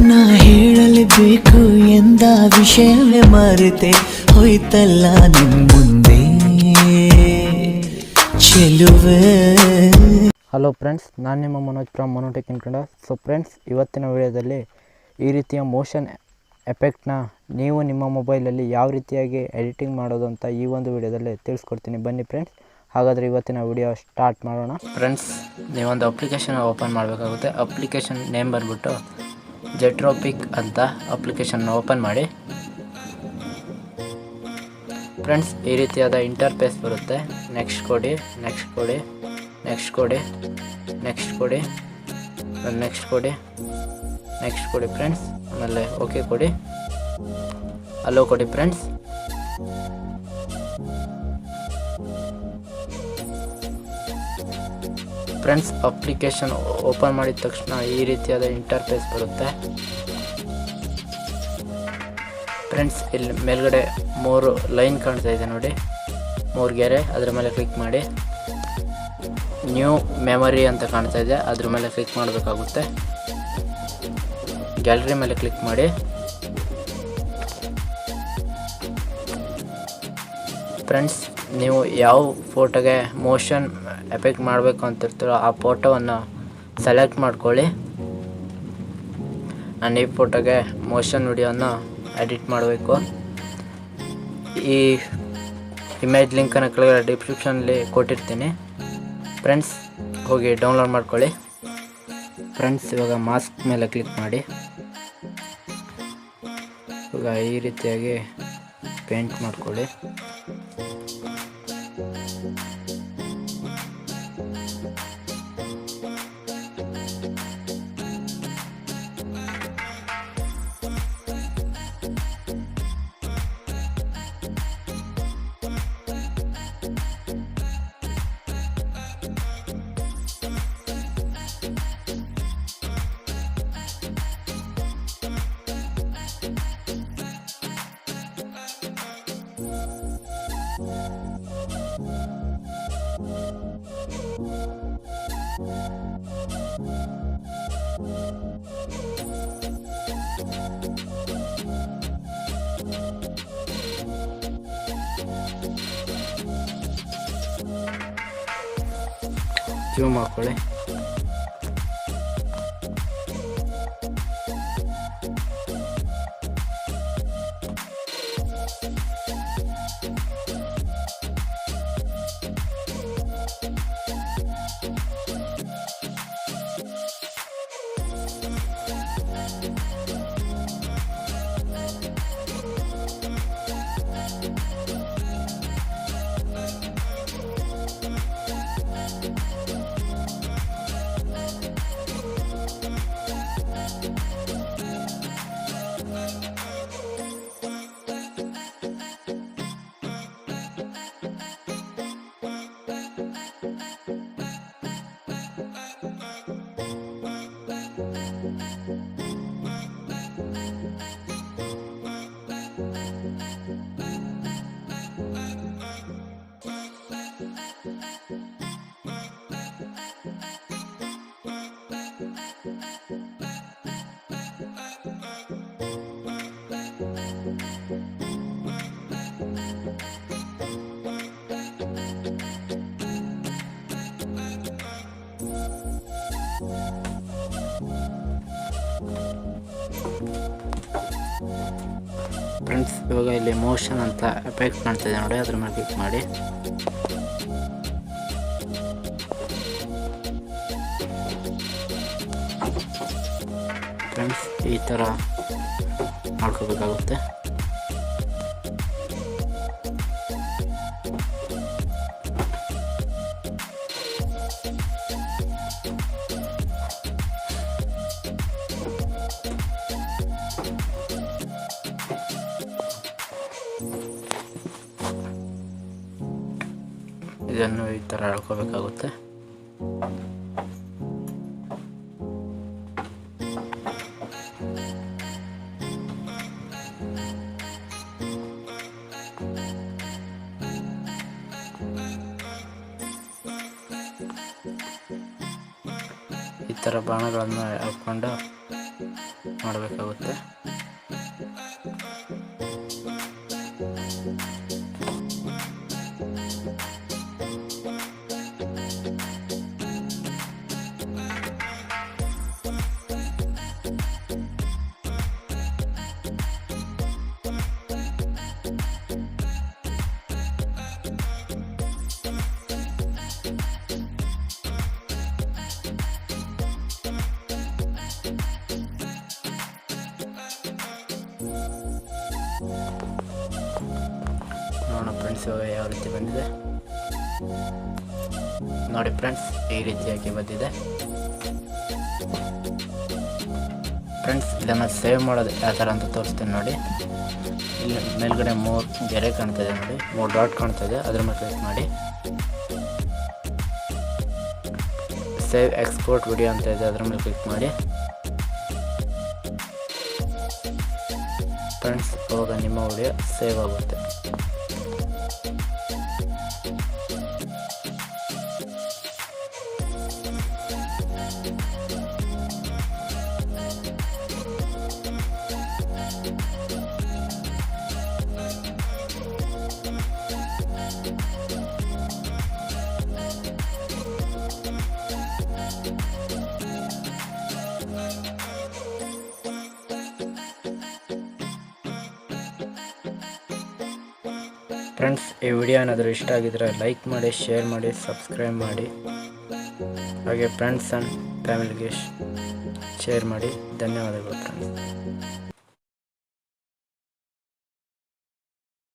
ನಾ ಹೇಳಲೇಬೇಕು ಎಂದ ವಿಷಯವೇ ಮರೆತೆ ಹೋಯ್ತಲ್ಲ ನಿನ್ ಮುಂದೆ ಚೆಲುವೆ. ಹಲೋ ಫ್ರೆಂಡ್ಸ್, ನಾನು ನಿಮ್ಮ Manoj from Manotech in Kannada. So friends, ಇವತ್ತಿನ ವಿಡಿಯೋದಲ್ಲಿ ಈ ರೀತಿಯ ಮೋಷನ್ ಎಫೆಕ್ಟ್ನ ನೀವು ನಿಮ್ಮ ಮೊಬೈಲಲ್ಲಿ ಯಾವ ರೀತಿಯಾಗಿ ಎಡಿಟಿಂಗ್ ಮಾಡೋದು ಅಂತ ಈ ಒಂದು ವಿಡಿಯೋದಲ್ಲಿ ತಿಳಿಸ್ಕೊಡ್ತೀನಿ. ಬನ್ನಿ ಫ್ರೆಂಡ್ಸ್, ಹಾಗಾದರೆ ಇವತ್ತಿನ ವಿಡಿಯೋ ಸ್ಟಾರ್ಟ್ ಮಾಡೋಣ. ಫ್ರೆಂಡ್ಸ್, ನೀವೊಂದು ಅಪ್ಲಿಕೇಶನ್ ಓಪನ್ ಮಾಡಬೇಕಾಗುತ್ತೆ. ಅಪ್ಲಿಕೇಶನ್ ನೇಮ್ ಬಂದ್ಬಿಟ್ಟು Zoetropic ಅಂತ ಅಪ್ಲಿಕೇಶನ್ನ ಓಪನ್ ಮಾಡಿ. ಫ್ರೆಂಡ್ಸ್, ಈ ರೀತಿಯಾದ ಇಂಟರ್ಫೇಸ್ ಬರುತ್ತೆ. ನೆಕ್ಸ್ಟ್ ಕೊಡಿ, ನೆಕ್ಸ್ಟ್ ಕೊಡಿ, ನೆಕ್ಸ್ಟ್ ಕೊಡಿ, ನೆಕ್ಸ್ಟ್ ಕೊಡಿ, ನೆಕ್ಸ್ಟ್ ಕೊಡಿ, ನೆಕ್ಸ್ಟ್ ಕೊಡಿ ಫ್ರೆಂಡ್ಸ್. ಆಮೇಲೆ ಓಕೆ ಕೊಡಿ, ಅಲೋ ಕೊಡಿ ಫ್ರೆಂಡ್ಸ್. ಫ್ರೆಂಡ್ಸ್, ಅಪ್ಲಿಕೇಶನ್ ಓಪನ್ ಮಾಡಿದ ತಕ್ಷಣ ಈ ರೀತಿಯಾದ ಇಂಟರ್ಫೇಸ್ ಬರುತ್ತೆ. ಫ್ರೆಂಡ್ಸ್, ಇಲ್ಲಿ ಮೇಲ್ಗಡೆ 3 ಲೈನ್ ಕಾಣ್ತಾ ಇದೆ ನೋಡಿ, 3 ಗೆರೆ. ಅದರ ಮೇಲೆ ಕ್ಲಿಕ್ ಮಾಡಿ. ನ್ಯೂ ಮೆಮೊರಿ ಅಂತ ಕಾಣ್ತಾ ಇದೆ, ಅದ್ರ ಮೇಲೆ ಕ್ಲಿಕ್ ಮಾಡಬೇಕಾಗುತ್ತೆ. ಗ್ಯಾಲರಿ ಮೇಲೆ ಕ್ಲಿಕ್ ಮಾಡಿ. ಫ್ರೆಂಡ್ಸ್, ನೀವು ಯಾವ ಫೋಟೋಗೆ ಮೋಷನ್ ಎಫೆಕ್ಟ್ ಮಾಡಬೇಕು ಅಂತಿರ್ತೀರೋ ಆ ಫೋಟೋವನ್ನು ಸೆಲೆಕ್ಟ್ ಮಾಡ್ಕೊಳ್ಳಿ. ನಾನು ಈ ಫೋಟೋಗೆ ಮೋಷನ್ ವಿಡಿಯೋನ ಎಡಿಟ್ ಮಾಡಬೇಕು. ಈ ಇಮೇಜ್ ಲಿಂಕನ್ನು ಕೆಳಗಡೆ ಡಿಸ್ಕ್ರಿಪ್ಷನಲ್ಲಿ ಕೊಟ್ಟಿರ್ತೀನಿ. ಫ್ರೆಂಡ್ಸ್, ಹೋಗಿ ಡೌನ್ಲೋಡ್ ಮಾಡ್ಕೊಳ್ಳಿ. ಫ್ರೆಂಡ್ಸ್, ಇವಾಗ ಮಾಸ್ಕ್ ಮೇಲೆ ಕ್ಲಿಕ್ ಮಾಡಿ. ಇವಾಗ ಈ ರೀತಿಯಾಗಿ ಪೇಂಟ್ ಮಾಡ್ಕೊಳ್ಳಿ. ಜೂಮ್ ಹಾಕೊಳ್ಳಿ. ಫ್ರೆಂಡ್ಸ್, ಇವಾಗ ಇಲ್ಲಿ ಮೋಷನ್ ಅಂತ ಎಫೆಕ್ಟ್ ಕಾಣ್ತಿದೆ ನೋಡಿ, ಅದ್ರ ಮೇಲೆ ಕ್ಲಿಕ್ ಮಾಡಿ. ಫ್ರೆಂಡ್ಸ್, ಈ ಥರ ಮಾಡ್ಕೋಬೇಕಾಗುತ್ತೆ. ಇದನ್ನು ಈ ಥರ ಹೇಳ್ಕೋಬೇಕಾಗುತ್ತೆ. ಈ ಥರ ಬಾಣಗಳನ್ನು ಹಾಕ್ಕೊಂಡು ಮಾಡಬೇಕಾಗುತ್ತೆ. ನೋಡೋಣ ಫ್ರೆಂಡ್ಸ್ ಯಾವ ರೀತಿ ಬಂದಿದೆ. ನೋಡಿ ಫ್ರೆಂಡ್ಸ್, ಈ ರೀತಿಯಾಗಿ ಬಂದಿದೆ. ಫ್ರೆಂಡ್ಸ್, ಇದನ್ನು ಸೇವ್ ಮಾಡೋದು ಯಾವ ಥರ ಅಂತ ತೋರಿಸ್ತೀನಿ ನೋಡಿ. ಇಲ್ಲಿ ಮೇಲ್ಗಡೆ 3 ಗೆರೆ ಕಾಣ್ತಾಯಿದೆ ನೋಡಿ, 3 ಡಾಟ್ ಕಾಣ್ತಾಯಿದೆ, ಅದ್ರ ಮೇಲೆ ಕ್ಲಿಕ್ ಮಾಡಿ. ಸೇವ್ ಎಕ್ಸ್ಪೋರ್ಟ್ ವಿಡಿಯೋ ಅಂತ ಇದೆ, ಅದ್ರ ಮೇಲೆ ಕ್ಲಿಕ್ ಮಾಡಿ. ಫ್ರೆಂಡ್ಸ್, ಅವಾಗ ನಿಮ್ಮ ವಿಡಿಯೋ ಸೇವ್ ಆಗುತ್ತೆ. ಫ್ರೆಂಡ್ಸ್, ಈ ವಿಡಿಯೋ ಏನಾದರೂ ಇಷ್ಟ ಆಗಿದ್ರೆ ಲೈಕ್ ಮಾಡಿ, ಶೇರ್ ಮಾಡಿ, ಸಬ್ಸ್ಕ್ರೈಬ್ ಮಾಡಿ. ಹಾಗೆ ಫ್ರೆಂಡ್ಸ್ ಆ್ಯಂಡ್ ಫ್ಯಾಮಿಲಿಗೆ ಶೇರ್ ಮಾಡಿ. ಧನ್ಯವಾದಗಳು ಫ್ರೆಂಡ್ಸ್.